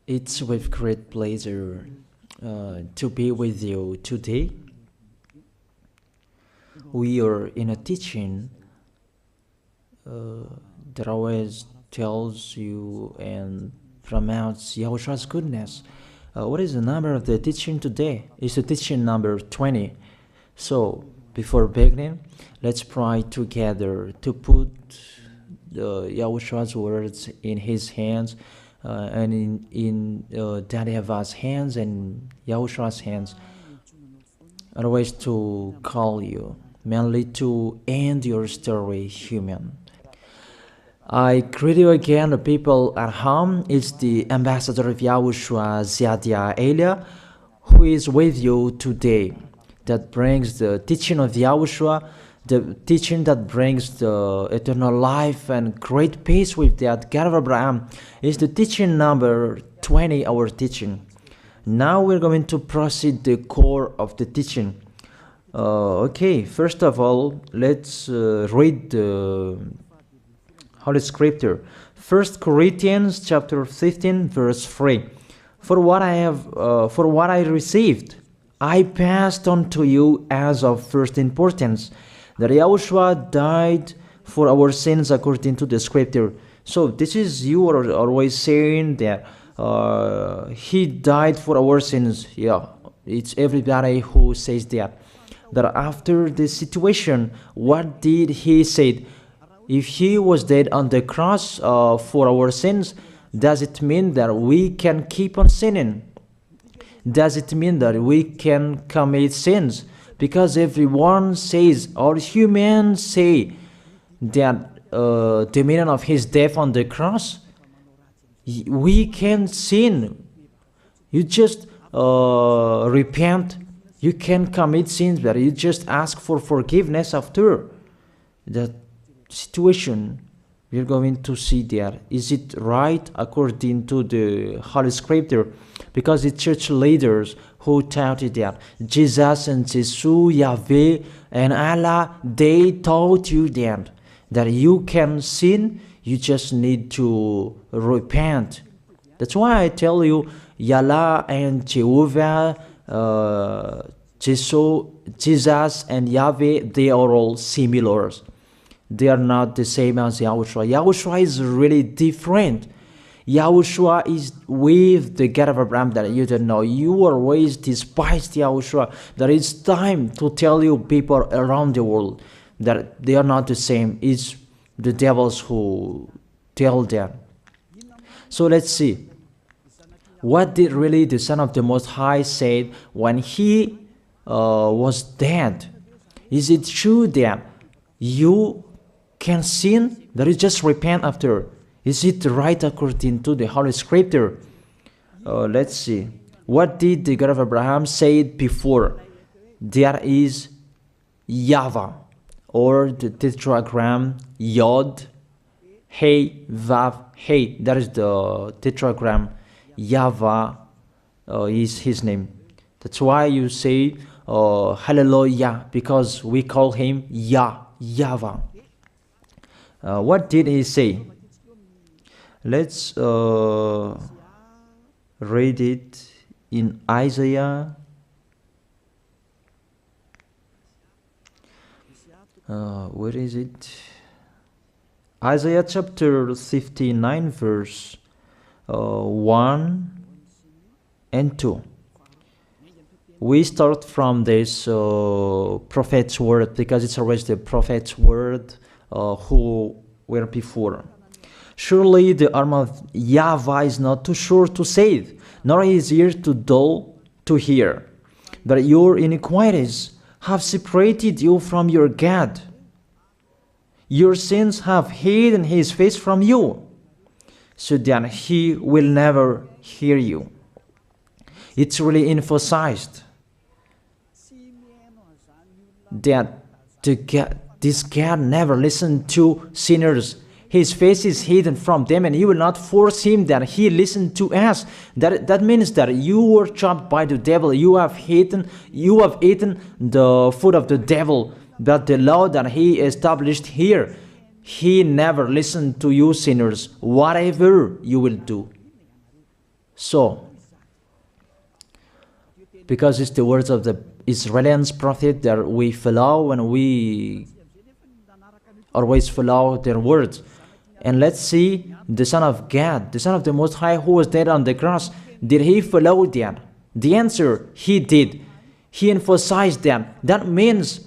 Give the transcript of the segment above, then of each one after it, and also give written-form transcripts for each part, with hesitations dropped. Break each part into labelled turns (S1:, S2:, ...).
S1: It's with great pleasure to be with you today. We are in a teaching that always tells you and promotes Yahushua's goodness. What is the number of the teaching today? It's the teaching number 20. So, before beginning, let's pray together to put Yahushua's words in his hands and in Daddy YAHVAH's hands and Yahushua's hands. Otherwise, to call you, mainly to end your story human. I greet you again, the people at home. It's the ambassador of Yahushua, Ziadia Elia, who is with you today, that brings the teaching of Yahushua, the teaching that brings the eternal life and great peace with that God of Abraham. Is the teaching number 20, our teaching. Now we're going to proceed the core of the teaching. Okay, first of all, let's read the Holy Scripture. 1 Corinthians chapter 15, verse 3. For what I received, I passed on to you as of first importance, that Yahushua died for our sins according to the Scripture. So this is, you are always saying that he died for our sins. Yeah, it's everybody who says that. That after the situation, what did he say? If he was dead on the cross for our sins, does it mean that we can keep on sinning? Does it mean that we can commit sins? Because everyone says, or humans say, that the meaning of his death on the cross, we can sin. You just repent. You can commit sins, but you just ask for forgiveness after that situation. We're going to see there. Is it right according to the Holy Scripture? Because the church leaders who taught it that Jesus and Jesus, Yahweh and Allah, they taught you that you can sin, you just need to repent. That's why I tell you, Yahlah and Jehovah, Jesus and Yahweh, they are all similar. They are not the same as Yahushua. Yahushua is really different. Yahushua is with the God of Abraham that you don't know. You always despised Yahushua. That it's time to tell you people around the world that they are not the same. It's the devils who tell them. So let's see. What did really the Son of the Most High say when he was dead? Is it true that you can sin, that you just repent after? Is it right according to the Holy Scripture? Let's see. What did the God of Abraham say before? There is YAHVAH, or the tetragram Yod, Hey, Vav, Hey. That is the tetragram. YAHVAH is his name. That's why you say Hallelujah, because we call him YAHVAH. What did he say? Let's read it in Isaiah. Where is it? Isaiah chapter 59, verse 1 and 2. We start from this prophet's word, because it's always the prophet's word who were before. Surely the arm of YAHVAH is not too short to save, nor his ear too dull to hear. But your iniquities have separated you from your God. Your sins have hidden his face from you, so that he will never hear you. It's really emphasized that this God never listened to sinners. His face is hidden from them, and he will not force him that he listen to us. That means that you were trapped by the devil. You have eaten the food of the devil. But the law that he established here, he never listened to you sinners, whatever you will do. So, because it's the words of the Israelians prophet that we follow, and we always follow their words. And let's see the Son of God, the Son of the Most High, who was dead on the cross. Did he follow that? The answer, he did. He emphasized that. That means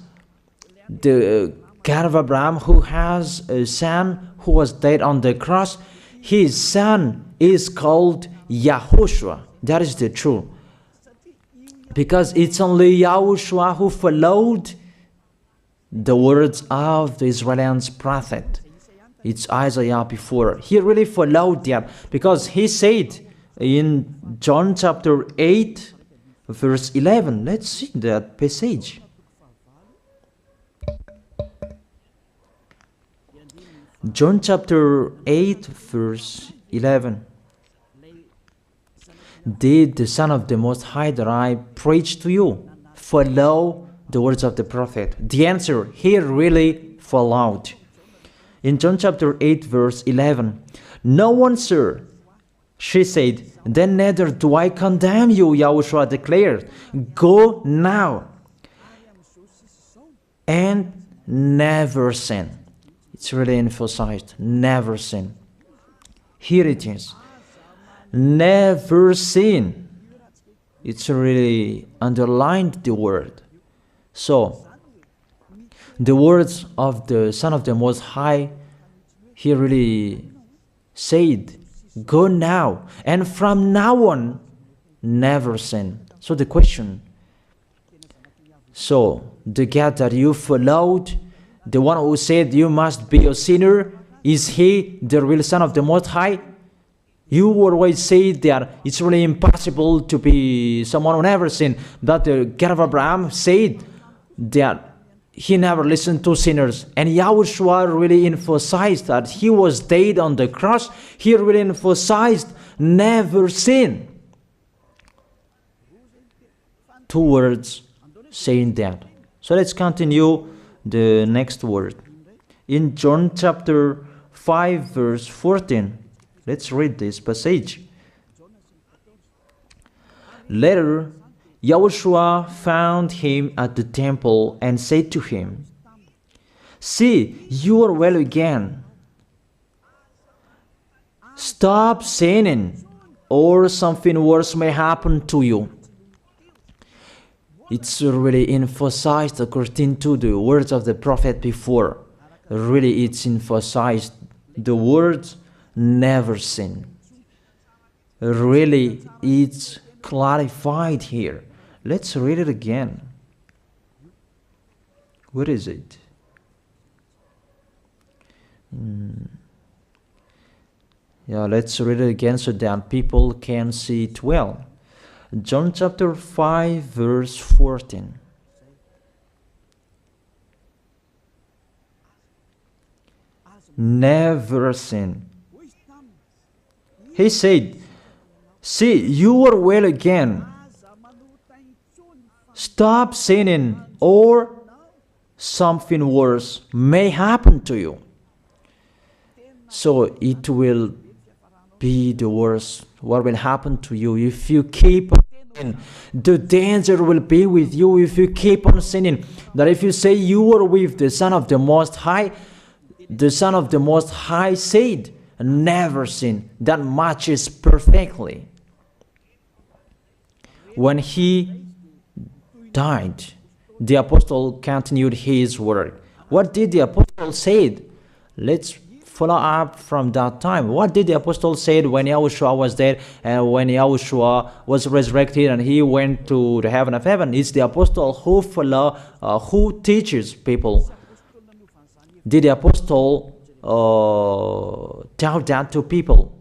S1: the God of Abraham, who has a son who was dead on the cross, his son is called YAHOSHUAH. That is the truth. Because it's only YAHOSHUAH who followed the words of the Israelians prophet. It's Isaiah before. He really followed that, because he said in John chapter 8, verse 11. Let's see that passage. John chapter 8, verse 11. Did the Son of the Most High that I preach to you follow the words of the prophet? The answer, he really followed. In John chapter 8, verse 11, no one, sir, she said, then neither do I condemn you, YAHOSHUAH declared. Go now and never sin. It's really emphasized, never sin. Here it is. Never sin. It's really underlined the word. So, the words of the Son of the Most High, he really said, go now, and from now on, never sin. So the question, so the God that you followed, the one who said you must be a sinner, is he the real Son of the Most High? You always say that it's really impossible to be someone who never sinned. That the God of Abraham said that he never listened to sinners. And YAHOSHUAH really emphasized that he was dead on the cross. He really emphasized never sin. Two words saying that. So let's continue the next word. In John chapter 5, verse 14. Let's read this passage. Later, YAHOSHUAH found him at the temple and said to him, see, you are well again. Stop sinning, or something worse may happen to you. It's really emphasized according to the words of the prophet before. Really, it's emphasized the words never sin. Really, it's clarified here. Let's read it again. What is it? Yeah, let's read it again so that people can see it well. John chapter 5, verse 14. Never sin. He said, see, you are well again. Stop sinning, or something worse may happen to you. So it will be the worst. What will happen to you if you keep on sinning? The danger will be with you if you keep on sinning. That if you say you are with the Son of the Most High, the Son of the Most High said, never sin. That matches perfectly. When he died, the apostle continued his work. What did the apostle say? Let's follow up from that time. What did the apostle say when YAHOSHUAH was dead and when YAHOSHUAH was resurrected and he went to the heaven of heaven? It's the apostle who teaches people. Did the apostle tell that to people?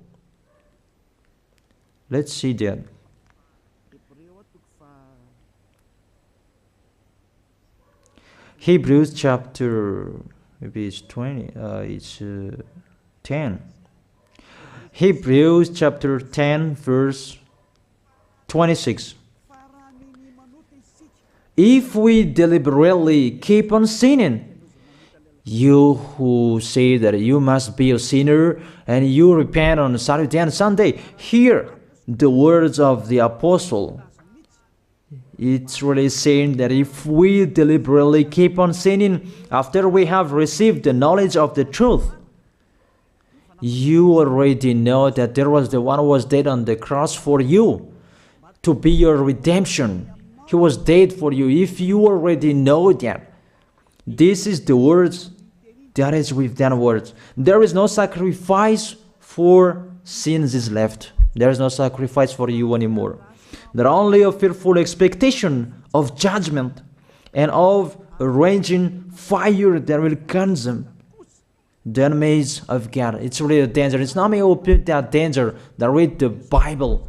S1: Let's see that. Hebrews chapter, maybe it's 20, it's 10. Hebrews chapter 10, verse 26. If we deliberately keep on sinning, you who say that you must be a sinner and you repent on Saturday and Sunday, here the words of the apostle. It's really saying that if we deliberately keep on sinning after we have received the knowledge of the truth, you already know that there was the one who was dead on the cross for you to be your redemption. He was dead for you. If you already know that, this is the words that is with that words. There is no sacrifice for sins is left. There is no sacrifice for you anymore. There are only a fearful expectation of judgment and of a raging fire that will consume the enemies of God. It's really a danger. It's not me who put that danger that read the Bible.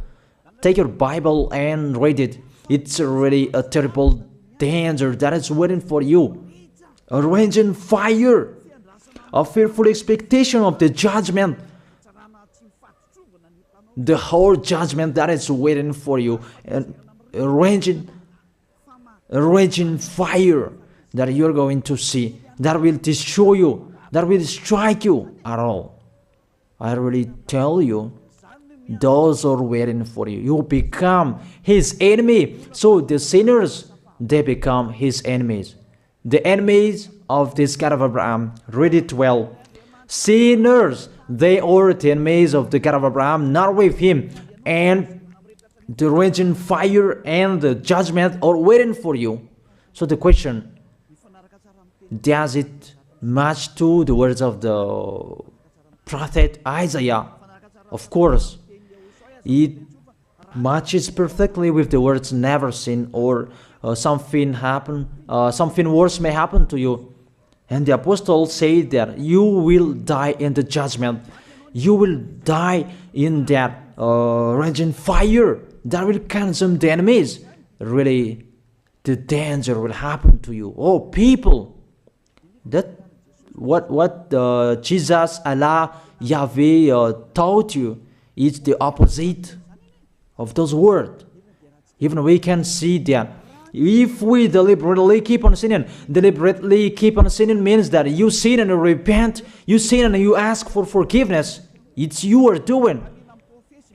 S1: Take your Bible and read it. It's really a terrible danger that is waiting for you. A raging fire, a fearful expectation of the judgment. The whole judgment that is waiting for you, and a raging fire that you're going to see, that will destroy you, that will strike you at all. I really tell you, those are waiting for you. You become his enemy. So the sinners, they become his enemies. The enemies of this God of Abraham. Read it well. Sinners, they are the enemies of the God of Abraham, not with him. And the raging fire and the judgment are waiting for you. So the question, does it match to the words of the prophet Isaiah? Of course. It matches perfectly with the words never sin, or something worse may happen to you. And the apostle said that you will die in the judgment. You will die in that raging fire that will consume the enemies. Really, the danger will happen to you. Oh, people, that what Jesus, Allah, Yahweh taught you is the opposite of those words. Even we can see that. If we deliberately keep on sinning means that you sin and you repent, you sin and you ask for forgiveness. It's you are doing.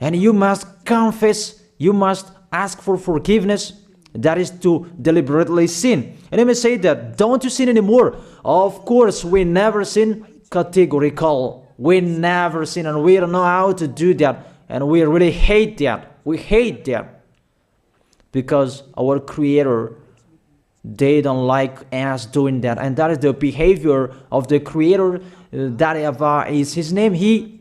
S1: And you must confess, you must ask for forgiveness. That is to deliberately sin. And you may say that, don't you sin anymore? Of course, we never sin. Categorical. We never sin, and we don't know how to do that. And we really hate that. We hate that. Because our Creator, they don't like us doing that. And that is the behavior of the Creator. That YAHVAH is his name. He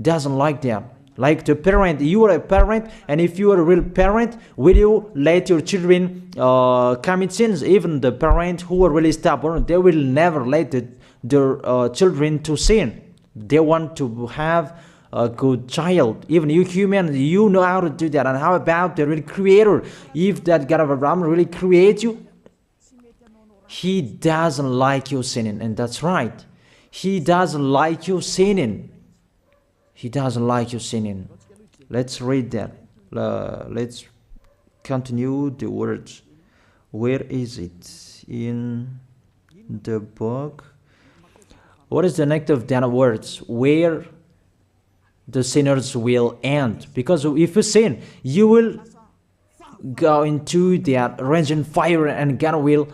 S1: doesn't like that. Like the parent, you are a parent, and if you are a real parent, will you let your children commit sins? Even the parent who are really stubborn, they will never let their children to sin. They want to have a good child. Even you human, you know how to do that. And how about the real Creator? If that God of Abraham really creates you, he doesn't like you sinning. And that's right. He doesn't like you sinning. He doesn't like you sinning. Let's read that. Let's continue the words. Where is it? In the book. What is the next of that words? Where the sinners will end. Because if you sin, you will go into that raging fire, and God will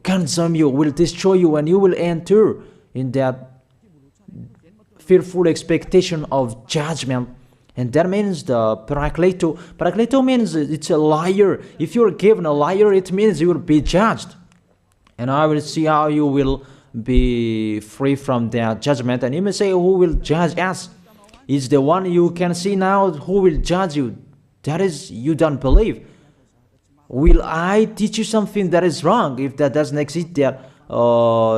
S1: consume you, will destroy you, and you will enter in that fearful expectation of judgment. And that means the parakleto. Parakleto means it's a liar. If you're given a liar, it means you will be judged. And I will see how you will be free from that judgment. And you may say, who will judge us? It's the one you can see now who will judge you. That is, you don't believe. Will I teach you something that is wrong if that doesn't exist, that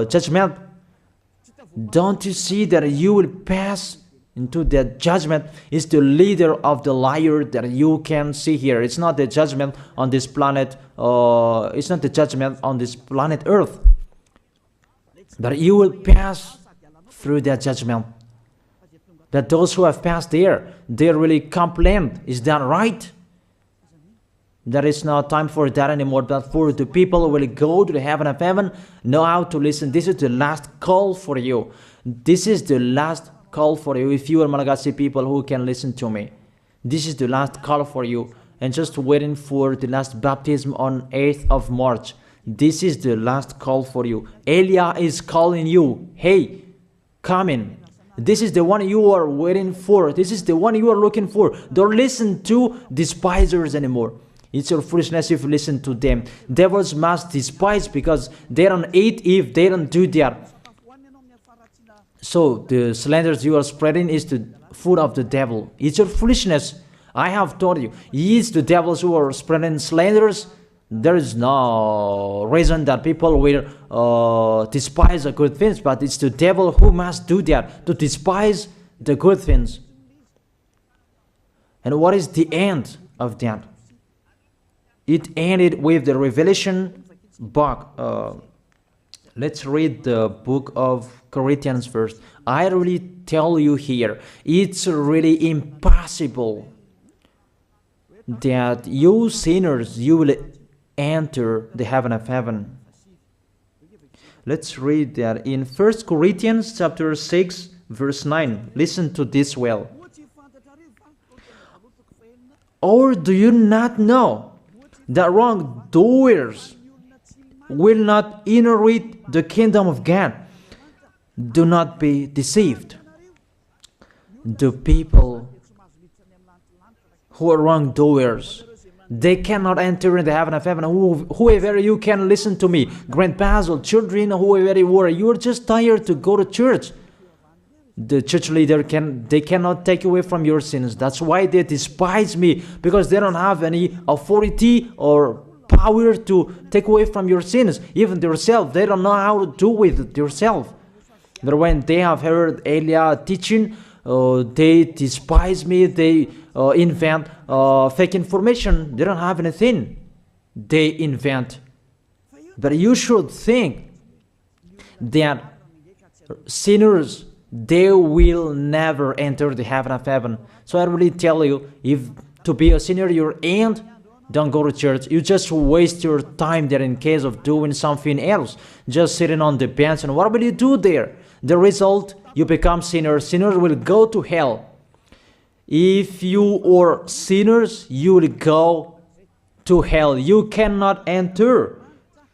S1: judgment? Don't you see that you will pass into that judgment? It's the leader of the liar that you can see here. It's not the judgment on this planet. It's not the judgment on this planet Earth. That you will pass through that judgment. That those who have passed there, they really complain. Is that right? There is no time for that anymore. But for the people who will go to the heaven of heaven, know how to listen. This is the last call for you. This is the last call for you. If you are Malagasy people who can listen to me, This is the last call for you. And just waiting for the last baptism on 8th of March. This is the last call for you. Elijah is calling you. Hey, come in. This is the one you are waiting for. This is the one you are looking for. Don't listen to despisers anymore. It's your foolishness if you listen to them. Devils must despise because they don't eat if they don't do that. So the slanders you are spreading is the food of the devil. It's your foolishness. I have told you. It's the devils who are spreading slanders. There is no reason that people will despise the good things, but it's the devil who must do that, to despise the good things. And what is the end of that? It ended with the Revelation book. Let's read the book of Corinthians first. I really tell you here, it's really impossible that you sinners, you will enter the heaven of heaven. Let's read that in 1 Corinthians chapter 6 verse 9. Listen to this well. Or do you not know that wrongdoers will not inherit the kingdom of God? Do not be deceived. The people who are wrongdoers, they cannot enter in the heaven of heaven. Whoever you can listen to me, grandpas or children, whoever you are, you are just tired to go to church. The church leader they cannot take away from your sins. That's why they despise me, because they don't have any authority or power to take away from your sins. Even themselves, they don't know how to do with it themselves. But when they have heard Elijah teaching, they despise me. They invent fake information. They don't have anything. They invent. But you should think that sinners, they will never enter the heaven of heaven. So I really tell you, if to be a sinner you end, don't go to church. You just waste your time there in case of doing something else. Just sitting on the bench, and what will you do there? The result, you become sinners. Sinners will go to hell. If you are sinners, you will go to hell. You cannot enter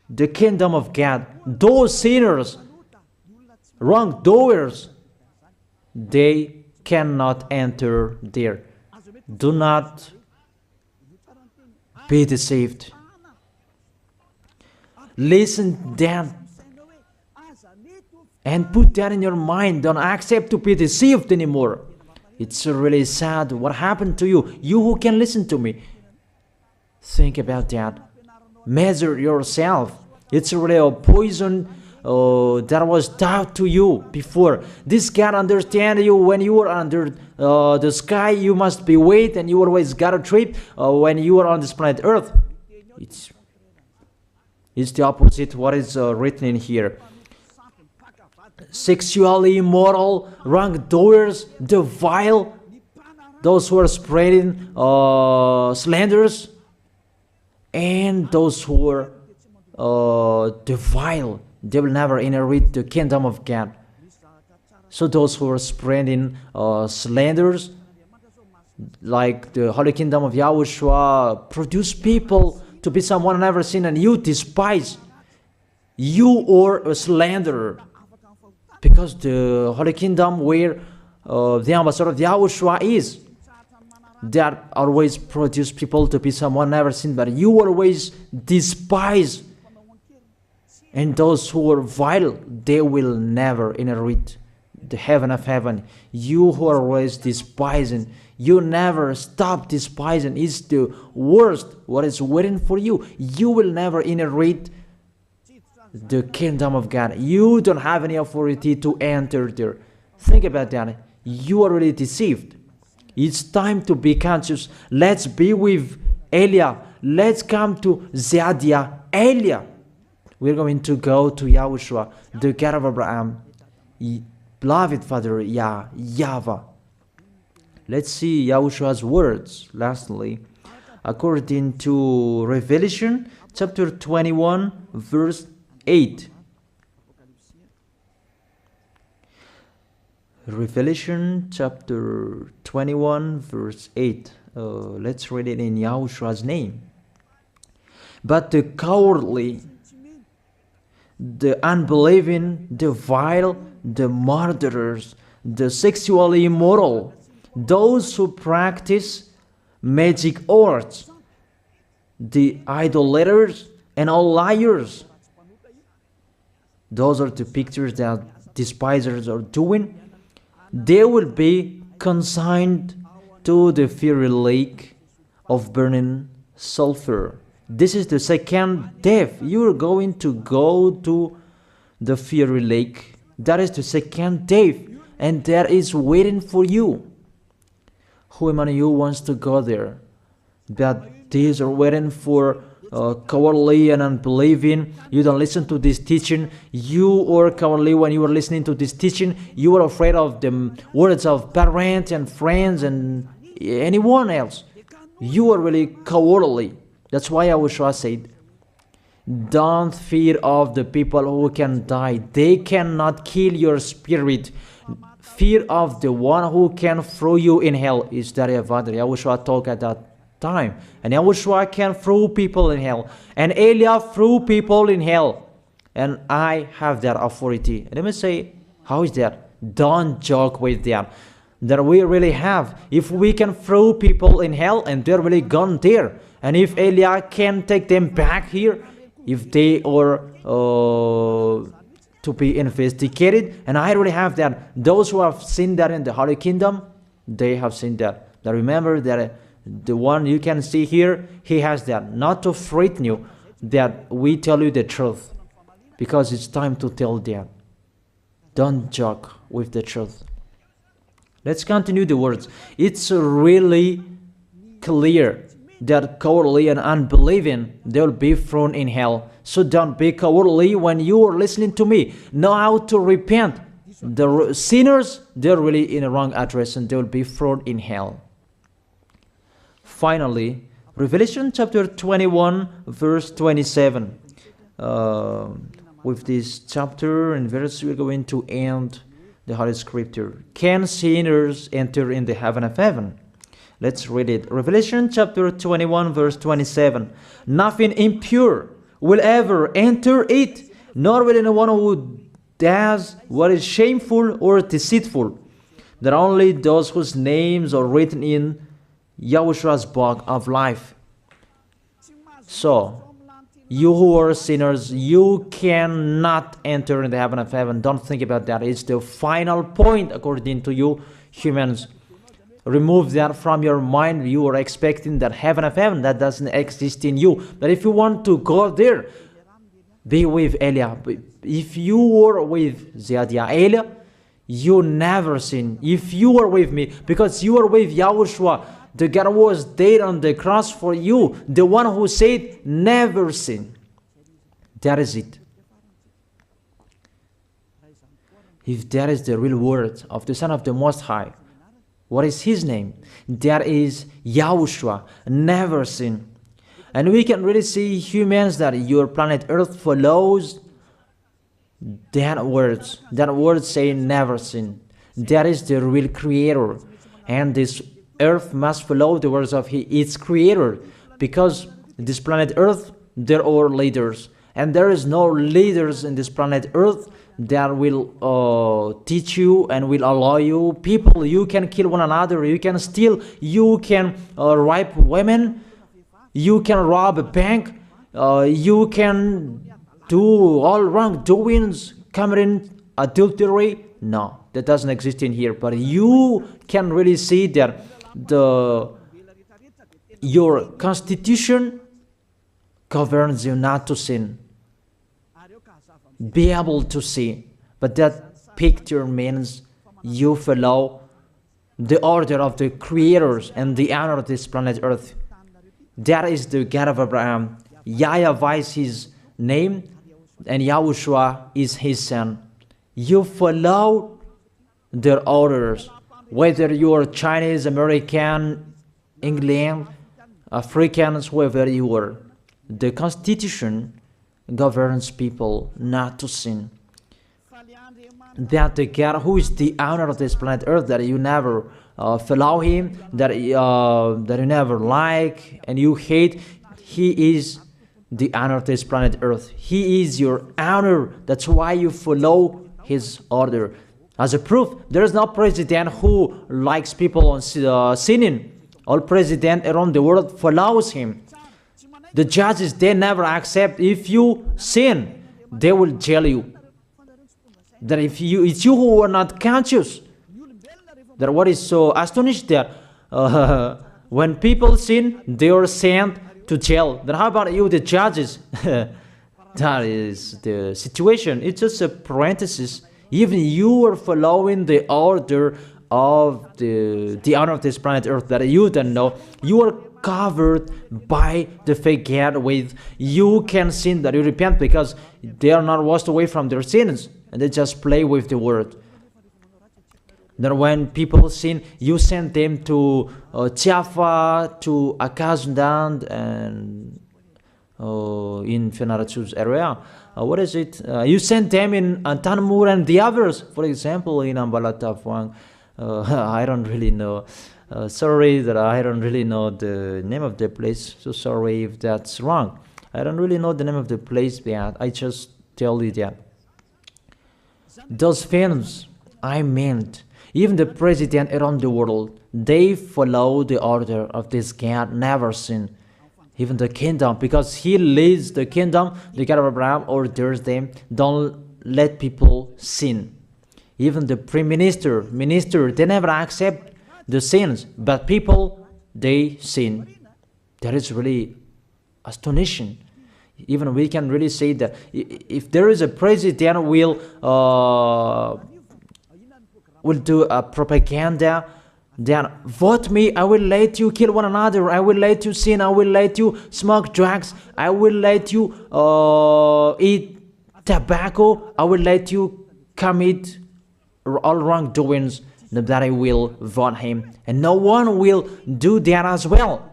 S1: the kingdom of God. Those sinners, wrongdoers, they cannot enter there. Do not be deceived. Listen then and put that in your mind. Don't accept to be deceived anymore. It's really sad what happened to you. You who can listen to me, think about that. Measure yourself. It's really a poison that was taught to you before. This God understand you when you are under the sky. You must be wait, and you always got a trip when you are on this planet Earth. It's the opposite what is written in here. Sexually immoral, wrongdoers, the vile, those who are spreading slanders, and those who are the vile, they will never inherit the kingdom of God. So those who are spreading slanders, like the Holy Kingdom of YAHOSHUAH, produce people to be someone never seen, and you despise. You are a slanderer. Because the Holy Kingdom where the ambassador of YAHOSHUAH is, that always produce people to be someone never seen, but you always despise. And those who are vile, they will never inherit the heaven of heaven. You who are always despising, you never stop despising. It's the worst what is waiting for you. You will never inherit the kingdom of God. You don't have any authority to enter there. Think about that. You are really deceived. It's time to be conscious. Let's be with Elijah. Let's come to Zadiah. Elijah. We're going to go to YAHOSHUAH, the God of Abraham, beloved Father YAHVAH. Let's see YAHOSHUAH's words. Lastly, according to Revelation chapter 21, verse 8. Revelation chapter 21 verse 8. Let's read it in Yahoshua's name. But the cowardly, the unbelieving, the vile, the murderers, the sexually immoral, those who practice magic arts, the idolaters, and all liars. Those are the pictures that despisers are doing. They will be consigned to the fiery lake of burning sulfur. This is the second death. You are going to go to the fiery lake. That is the second death, and that is waiting for you. Who among you wants to go there? That these are waiting for cowardly and unbelieving. You don't listen to this teaching. You are cowardly when you are listening to this teaching. You are afraid of the words of parents and friends and anyone else. You are really cowardly. That's why YAHOSHUAH said, don't fear of the people who can die. They cannot kill your spirit. Fear of the one who can throw you in hell. Is that YAHOSHUAH talked at that time. And YAHOSHUAH can throw people in hell. And Eliah threw people in hell. And I have that authority. Let me say, how is that? Don't joke with that. That we really have. If we can throw people in hell and they're really gone there. And if Eliah can take them back here, if they are to be investigated, and I really have that. Those who have seen that in the Holy Kingdom, they have seen that. Now remember that the one you can see here, he has that. Not to frighten you, that we tell you the truth, because it's time to tell that. Don't joke with the truth. Let's continue the words. It's really clear that cowardly and unbelieving, they'll be thrown in hell. So don't be cowardly when you are listening to me. Know how to repent. The sinners, they're really in the wrong address and they'll be thrown in hell. Finally, Revelation chapter 21, verse 27. With this chapter and verse, we're going to end the Holy Scripture. Can sinners enter in the heaven of heaven? Let's read it. Revelation chapter 21, verse 27. Nothing impure will ever enter it, nor will anyone who does what is shameful or deceitful. That only those whose names are written in YAHOSHUAH's book of life. So, you who are sinners, you cannot enter in the heaven of heaven. Don't think about that. It's the final point according to you humans. Remove that from your mind. You are expecting that heaven of heaven that doesn't exist in you. But if you want to go there, be with Eliah. If you were with Eliah, you never sin. If you are with me, because you are with YAHOSHUAH, the God was dead on the cross for you, the one who said never sin. That is it. If that is the real word of the Son of the Most High, what is his name? That is YAHOSHUAH, never sin. And we can really see humans that your planet Earth follows that words. That word saying never sin. That is the real creator. And this Earth must follow the words of its creator. Because this planet Earth, there are leaders. And there is no leaders in this planet Earth that will teach you and will allow you. People, you can kill one another, you can steal, you can rape women, you can rob a bank, you can do all wrongdoings, committing adultery. No, that doesn't exist in here. But you can really see that your constitution governs you not to sin. Be able to see. But that picture means you follow the order of the creators and the honor of this planet Earth. That is the God of Abraham. YAHVAH is his name, and YAHOSHUAH is his son. You follow their orders, whether you are Chinese, American, England, Africans, whoever you are. The Constitution governs people not to sin. that the God who is the owner of this planet Earth, that you never follow him, that you never like and you hate, he is the owner of this planet Earth. He is your owner. That's why you follow his order. As a proof, there is no president who likes people on sinning. All president around the world follows him. The judges, they never accept. If you sin, they will jail you. That if it's you who are not conscious. That what is so astonished that when people sin, they are sent to jail. Then how about you, the judges? That is the situation. It's just a parenthesis. Even you are following the order of the owner of this planet Earth that you don't know. You are covered by the fake God with you can sin, that you repent, because they are not washed away from their sins and they just play with the word. Then when people sin, you send them to Java, to Akazandand, and in Fenarachu's area. What is it? You send them in Tanmur and the others. For example, in Ambalatafuang. I don't really know. Sorry that I don't really know the name of the place. So sorry if that's wrong. I don't really know the name of the place, but I just tell you that. Those films, I meant, even the president around the world, they follow the order of this God, never sin. Even the kingdom, because he leads the kingdom, the God of Abraham orders them, don't let people sin. Even the prime minister, they never accept the sins, but people, they sin. That is really astonishing. Even we can really say that if there is a president will do a propaganda, then vote me, I will let you kill one another, I will let you sin, I will let you smoke drugs, I will let you eat tobacco, I will let you commit all wrongdoings, that I will vote him. And no one will do that as well.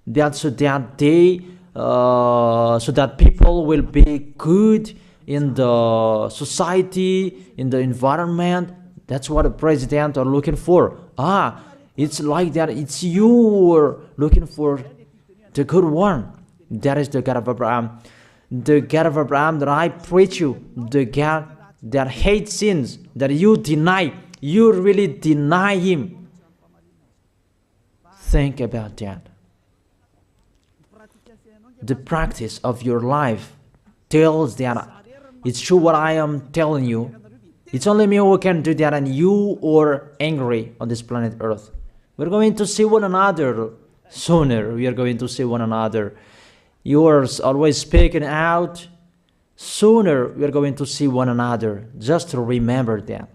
S1: That's so that they so that people will be good in the society, in the environment. That's what the president are looking for. It's like that. It's you who are looking for the good one. That is the God of Abraham. The God of Abraham that I preach you. The God that hates sins, that you deny. You really deny him. Think about that. The practice of your life tells that it's true what I am telling you. It's only me who can do that, and you are angry on this planet Earth. We're going to see one another sooner. We are going to see one another. You are always speaking out. Sooner we are going to see one another. Just to remember that.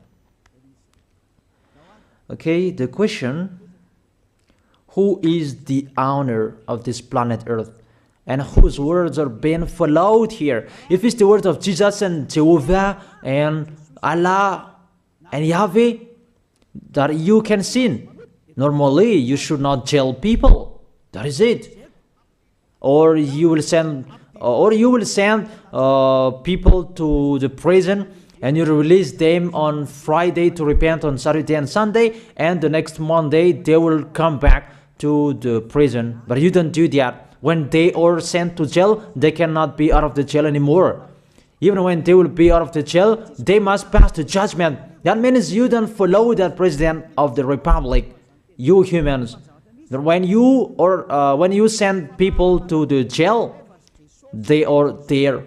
S1: Okay, the question, who is the owner of this planet Earth? And whose words are being followed here? If it's the words of Jesus and Jehovah and Allah and Yahweh, that you can sin. Normally, you should not jail people. That is it. Or you will send people to the prison, and you release them on Friday to repent on Saturday and Sunday, and the next Monday they will come back to the prison. But you don't do that. When they are sent to jail, they cannot be out of the jail anymore. Even when they will be out of the jail, they must pass the judgment. That means you don't follow the president of the republic, you humans. That when you send people to the jail, they are there.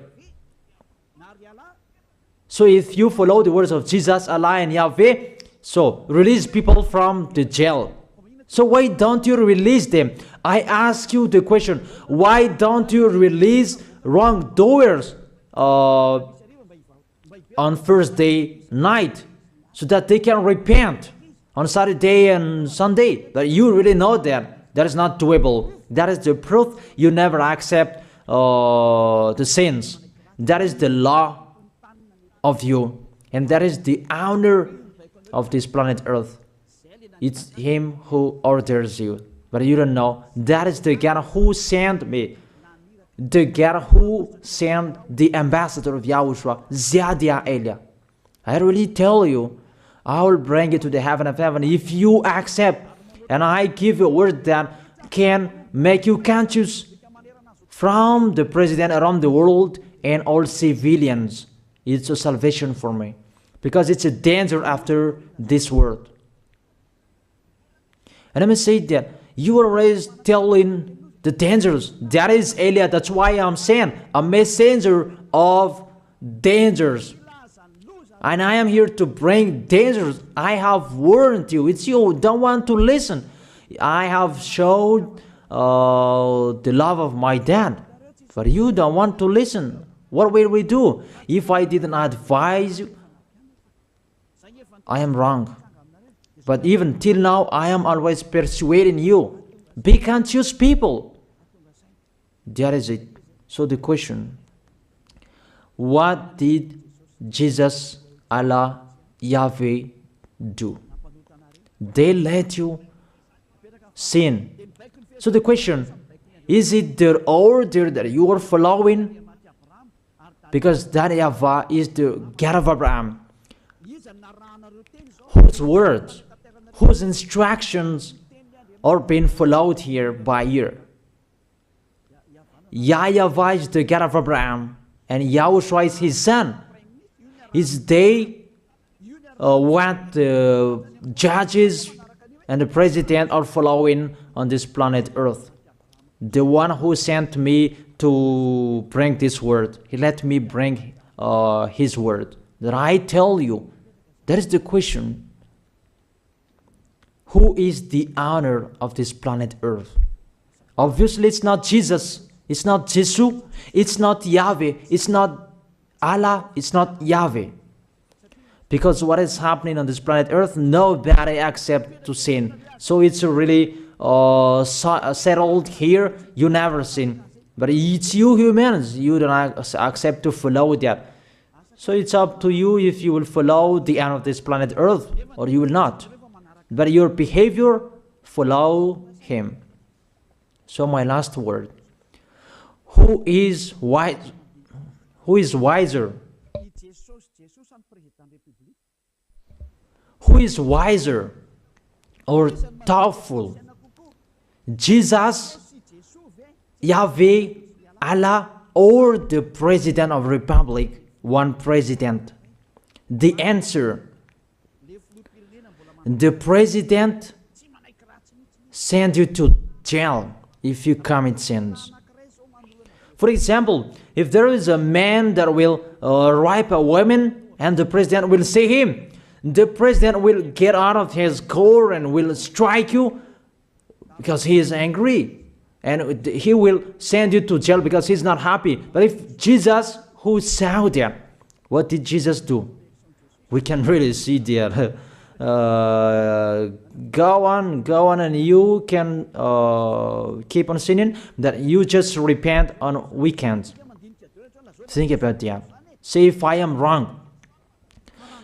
S1: So if you follow the words of Jesus, Allah and Yahweh, so release people from the jail. So why don't you release them? I ask you the question, why don't you release wrongdoers on Thursday night so that they can repent on Saturday and Sunday? That you really know that is not doable. That is the proof you never accept the sins. That is the law of you, and that is the owner of this planet Earth. It's him who orders you, but you don't know. That is the God who sent me, the God who sent the ambassador of Yahushua, Ziadia Elia. I really tell you, I will bring you to the heaven of heaven if you accept, and I give you a word that can make you conscious from the president around the world and all civilians. It's a salvation for me, because it's a danger after this world. And let me say that you were raised telling the dangers. That is Elia. That's why I'm saying a messenger of dangers. And I am here to bring dangers. I have warned you. It's you who don't want to listen. I have showed the love of my dad, but you don't want to listen. What will we do? If I didn't advise you, I am wrong. But even till now, I am always persuading you. Be conscious people. That is it. So the question, what did Jesus, Allah, Yahweh do? They let you sin. So the question, is it their order that you are following? Because that YAHVAH is the God of Abraham, whose words, whose instructions are being followed here by year. YAHVAH is the God of Abraham, and YAHOSHUAH is his son. Is they what the judges and the president are following on this planet Earth. The one who sent me to bring this word, he let me bring his word. That I tell you, that is the question. Who is the owner of this planet Earth? Obviously, it's not Jesus. It's not Jesus. It's not Yahweh. It's not Allah. It's not Yahweh. Because what is happening on this planet Earth, nobody accepts to sin. So it's really settled here. You never sin. But it's you humans. You don't accept to follow that. So it's up to you if you will follow the end of this planet Earth or you will not. But your behavior, follow him. So my last word. Who is wise? Who is wiser? Who is wiser or thoughtful? Jesus, Yahweh, Allah, or the President of the Republic? One president. The answer. The president send you to jail if you commit sins. For example, if there is a man that will rape a woman and the president will see him, the president will get out of his car and will strike you because he is angry. And he will send you to jail because he's not happy. But if Jesus, who saw that, what did Jesus do? We can really see that. Go on, and you can keep on sinning, that you just repent on weekends. Think about that. See if I am wrong.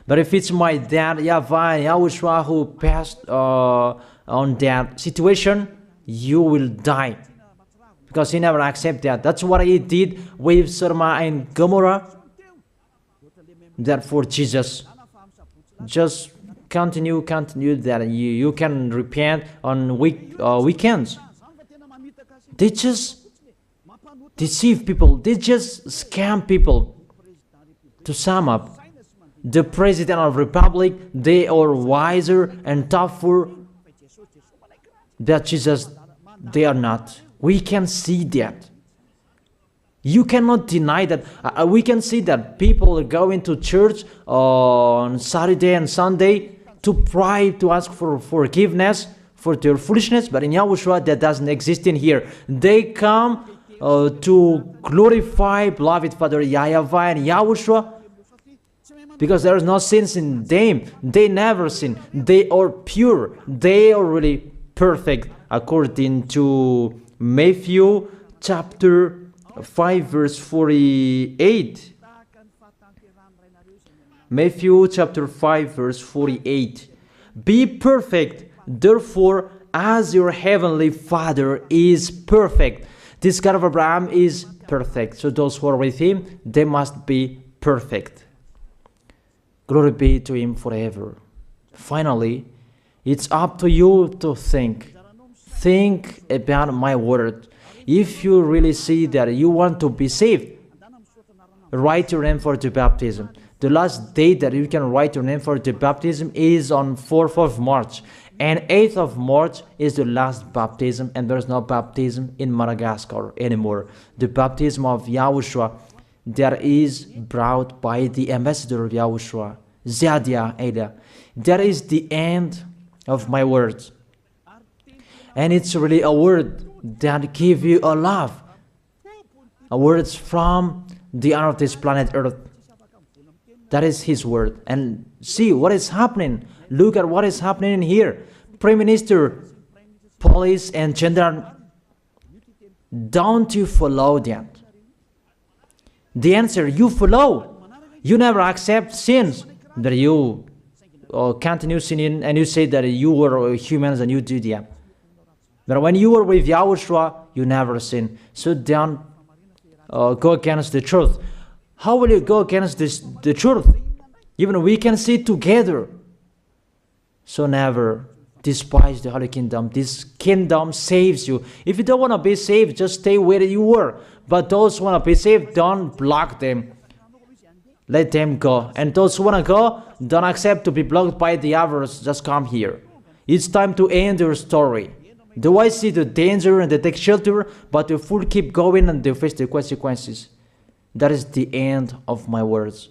S1: But if it's my dad, YAHVAH and YAHOSHUAH, who passed on that situation, you will die. Because he never accepted that. That's what he did with Sodom and Gomorrah. Therefore, Jesus, just continue that you can repent on weekends. They just deceive people. They just scam people. To sum up, the President of the Republic, they are wiser and tougher than Jesus. They are not. We can see that. You cannot deny that. We can see that people are going to church on Saturday and Sunday to pray, to ask for forgiveness for their foolishness, but in YAHOSHUAH that doesn't exist in here. They come to glorify beloved Father YAHVAH and YAHOSHUAH because there is no sins in them. They never sin. They are pure. They are really perfect according to Matthew chapter 5 verse 48. Matthew chapter 5 verse 48. Be perfect, therefore, as your heavenly Father is perfect. This God of Abraham is perfect. So those who are with him, they must be perfect. Glory be to Him forever. Finally, it's up to you to think. Think about my word. If you really see that you want to be saved, write your name for the baptism. The last date that you can write your name for the baptism is on 4th of March. And 8th of March is the last baptism, and there's no baptism in Madagascar anymore. The baptism of YAHOSHUAH that is brought by the ambassador of YAHOSHUAH, Zadia Ada. That is the end of my words. And it's really a word that gives you a love. A word from the honor of this planet Earth. That is His word. And see what is happening. Look at what is happening in here. Prime Minister, police and gendarme, don't you follow that? The answer, you follow. You never accept sins. That you continue sinning and you say that you were humans and you do that. But when you were with YAHOSHUAH, you never sin. So don't go against the truth. How will you go against the truth? Even we can see together. So never despise the Holy Kingdom. This kingdom saves you. If you don't want to be saved, just stay where you were. But those who want to be saved, don't block them. Let them go. And those who want to go, don't accept to be blocked by the others. Just come here. It's time to end your story. Do I see the danger and they take shelter, but the fool keep going and they face the consequences? That is the end of my words.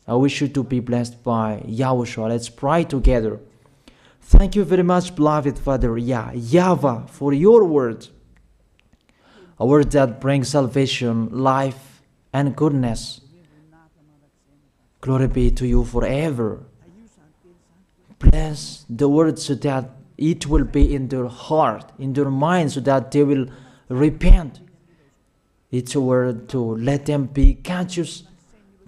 S1: I wish you to be blessed by YAHOSHUAH. Let's pray together. Thank you very much, beloved Father YAHVAH, for your word. A word that brings salvation, life, and goodness. Glory be to you forever. Bless the word so that it will be in their heart, in their mind, so that they will repent. It's a word to let them be conscious,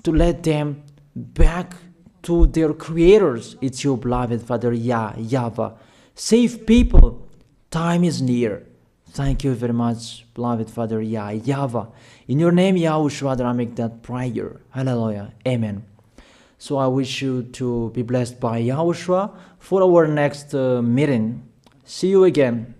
S1: to let them back to their creators. It's your beloved Father YAHVAH. Save people. Time is near. Thank you very much, beloved Father YAHVAH. In your name, YAHOSHUAH, that I make that prayer. Hallelujah. Amen. So I wish you to be blessed by YAHOSHUAH for our next meeting. See you again.